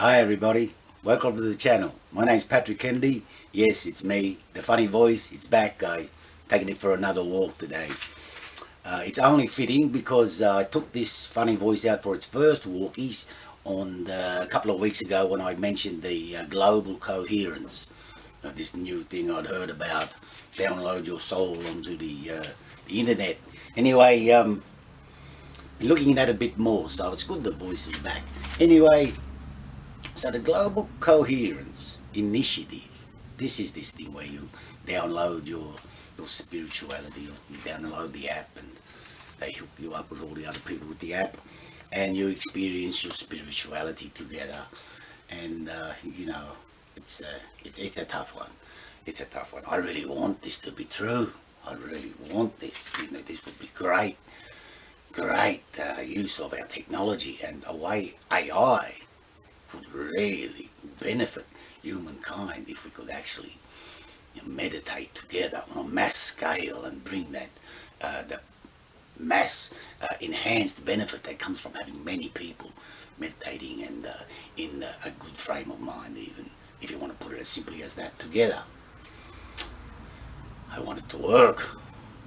Hi everybody, welcome to the channel. My name's Patrick Kennedy. Yes, it's me, the funny voice. It's back, guy. Taking it for another walk today. It's only fitting because I took this funny voice out for its first walkies a couple of weeks ago when I mentioned the Global Coherence. This new thing I'd heard about. Download your soul onto the internet. Anyway, looking at it a bit more, so it's good the voice is back. Anyway, so the Global Coherence Initiative, this is this thing where you download your spirituality, you download the app and they hook you up with all the other people with the app and you experience your spirituality together. And it's a tough one. It's a tough one. I really want this to be true. I really want this. This would be great use of our technology and a way AI would really benefit humankind if we could actually meditate together on a mass scale and bring that the mass enhanced benefit that comes from having many people meditating and in a good frame of mind, even if you want to put it as simply as that, together. I want it to work,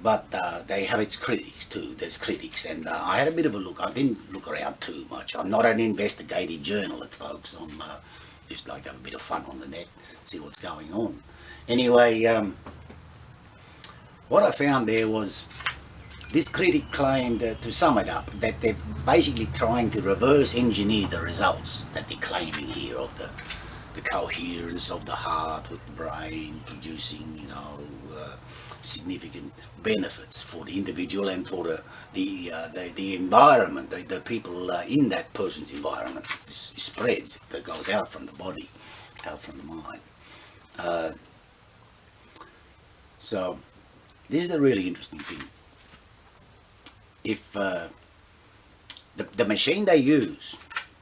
but they have its critics too. There's critics, and I had a bit of a look. I didn't look around too much. I'm not an investigative journalist, folks. I'm just like to have a bit of fun on the net, see what's going on. Anyway, what I found there was this critic claimed, to sum it up, that they're basically trying to reverse engineer the results that they're claiming here of the coherence of the heart with the brain producing, significant benefits for the individual and for the environment, the people in that person's environment. Spreads that goes out from the body, out from the mind. So this is a really interesting thing. If the machine they use,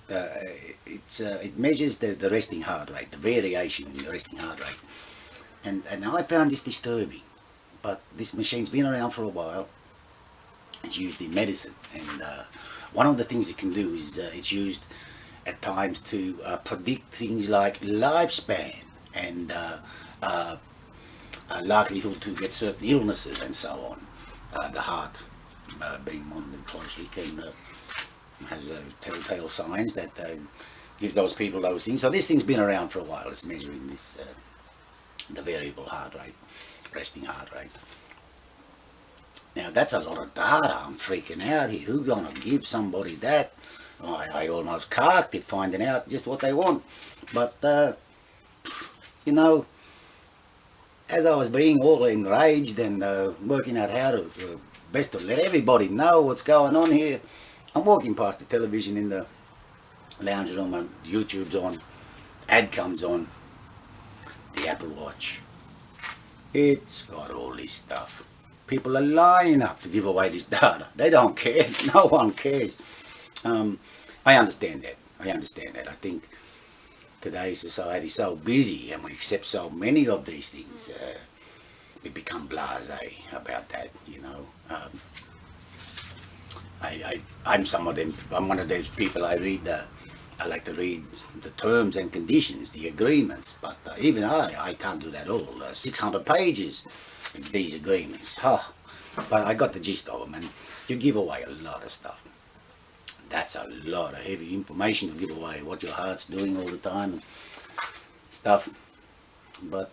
it measures the resting heart rate, the variation in the resting heart rate, and I found this disturbing. But this machine's been around for a while. It's used in medicine, and one of the things it can do is it's used at times to predict things like lifespan and likelihood to get certain illnesses and so on. The heart, being monitored closely, has telltale signs that give those people those things. So this thing's been around for a while. It's measuring this the variable heart rate, resting heart rate. Now that's a lot of data. I'm freaking out here. Who's gonna give somebody that? I almost carked it finding out just what they want. But as I was being all enraged and working out how to best to let everybody know what's going on here, I'm walking past the television in the lounge room and YouTube's on, ad comes on, the Apple Watch. It's got all this stuff. People are lining up to give away this data. They don't care. No one cares. I understand that. I think today's society is so busy and we accept so many of these things. We become blasé about that, I'm some of them. I'm one of those people. I like to read the terms and conditions, the agreements. But even I can't do that all. 600 pages, these agreements. But I got the gist of them, and you give away a lot of stuff. That's a lot of heavy information to give away. What your heart's doing all the time, and stuff. But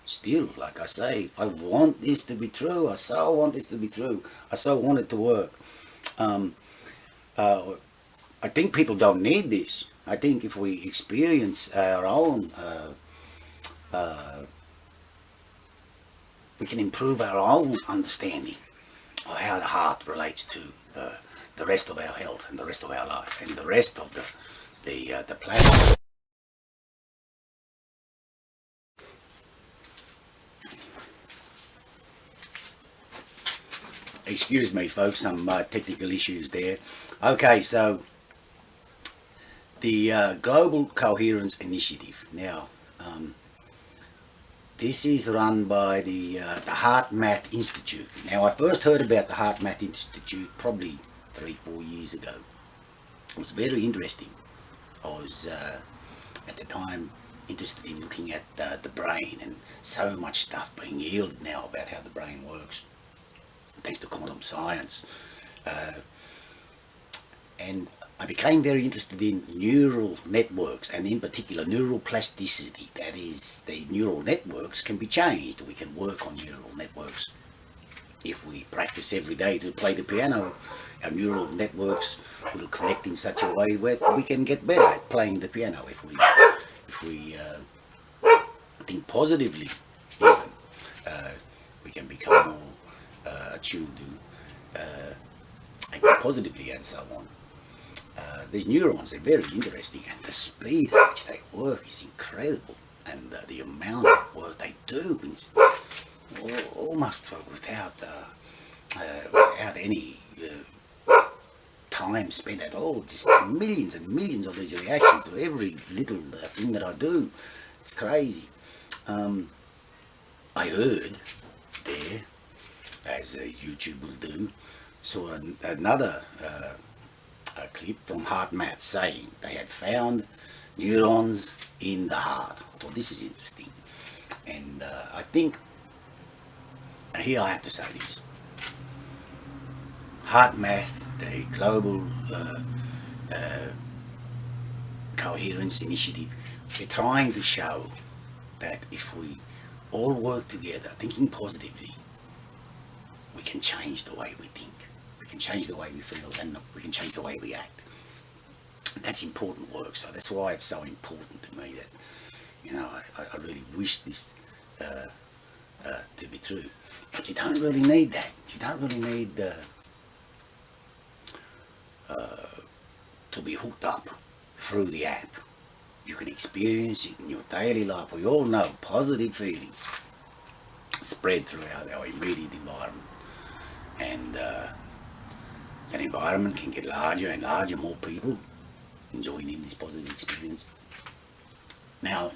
still, like I say, I want this to be true. I so want this to be true. I so want it to work. I think people don't need this. I think if we experience our own, we can improve our own understanding of how the heart relates to the rest of our health and the rest of our life and the rest of the planet. Excuse me, folks, some technical issues there. Okay, so the Global Coherence Initiative. Now, this is run by the HeartMath Institute. Now, I first heard about the HeartMath Institute probably 3-4 years ago. It was very interesting. I was at the time interested in looking at the brain, and so much stuff being yielded now about how the brain works, thanks to quantum science. Uh, and I became very interested in neural networks, and in particular neural plasticity. That is, the neural networks can be changed. We can work on neural networks. If we practice every day to play the piano, our neural networks will connect in such a way where we can get better at playing the piano if we think positively. Even we can become more attuned to act positively and so on. These neurons are very interesting, and the speed at which they work is incredible, and the amount of work they do is almost without any time spent at all. Just millions and millions of these reactions to every little thing that I do. It's crazy. I heard there, as YouTube will do, saw another a clip from HeartMath saying they had found neurons in the heart. I thought this is interesting, and I think here I have to say this: HeartMath, the Global Coherence Initiative, they're trying to show that if we all work together, thinking positively, we can change the way we think. We can change the way we feel, and we can change the way we act. That's important work, so that's why it's so important to me that, you know, I really wish this to be true. But you don't really need that. You don't really need to be hooked up through the app. You can experience it in your daily life. We all know positive feelings spread throughout our immediate environment, and that environment can get larger and larger, more people enjoying this positive experience. Now,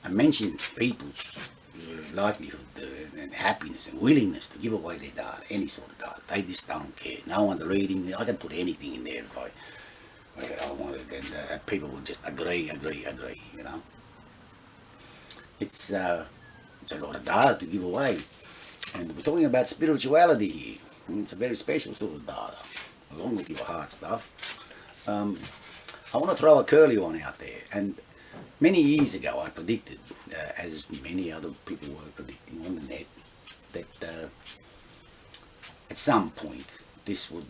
I mentioned people's livelihood and happiness and willingness to give away their data, any sort of data. They just don't care. No one's reading. I can put anything in there if I wanted, and people would just agree, you know. It's a lot of data to give away. And we're talking about spirituality here. It's a very special sort of data, along with your heart stuff. I want to throw a curly one out there. And many years ago I predicted, as many other people were predicting on the net, that at some point this would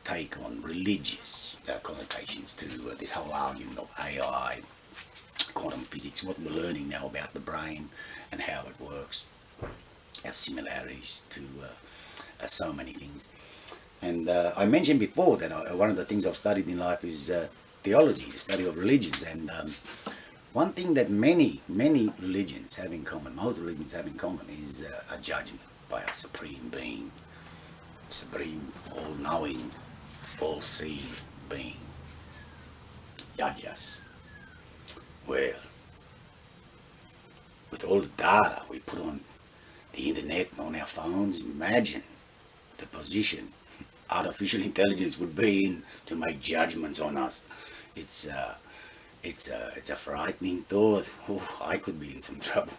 take on religious connotations to this whole argument of AI, quantum physics, what we're learning now about the brain and how it works, our similarities to so many things. And I mentioned before that one of the things I've studied in life is theology, the study of religions. And one thing that many religions have in common, most religions have in common, is a judgment by a supreme being, supreme, all-knowing, all-seeing being. Judge us. Well, with all the data we put on the internet and on our phones, imagine the position artificial intelligence would be in to make judgments on us. It's a frightening thought. Oh, I could be in some trouble,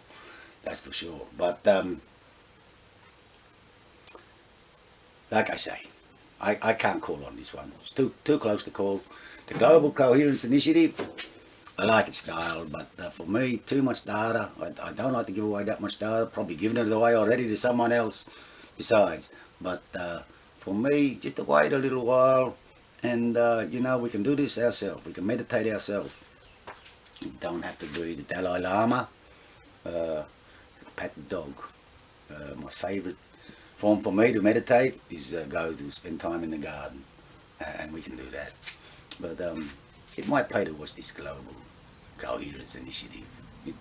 that's for sure. But like I say, I can't call on this one. It's too close to call. The Global Coherence Initiative, I like its style, but for me, too much data. I don't like to give away that much data. Probably given it away already to someone else besides. But for me, just to wait a little while, and you know, we can do this ourselves. We can meditate ourselves. You don't have to be the Dalai Lama. Pat the dog. My favourite form for me to meditate is go to spend time in the garden, and we can do that. But it might pay to watch this Global Coherence Initiative. It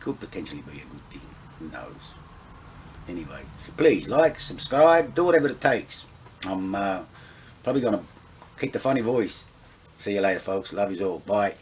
could potentially be a good thing. Who knows? Anyway, please like, subscribe, do whatever it takes. I'm probably going to keep the funny voice. See you later, folks. Love you all. Bye.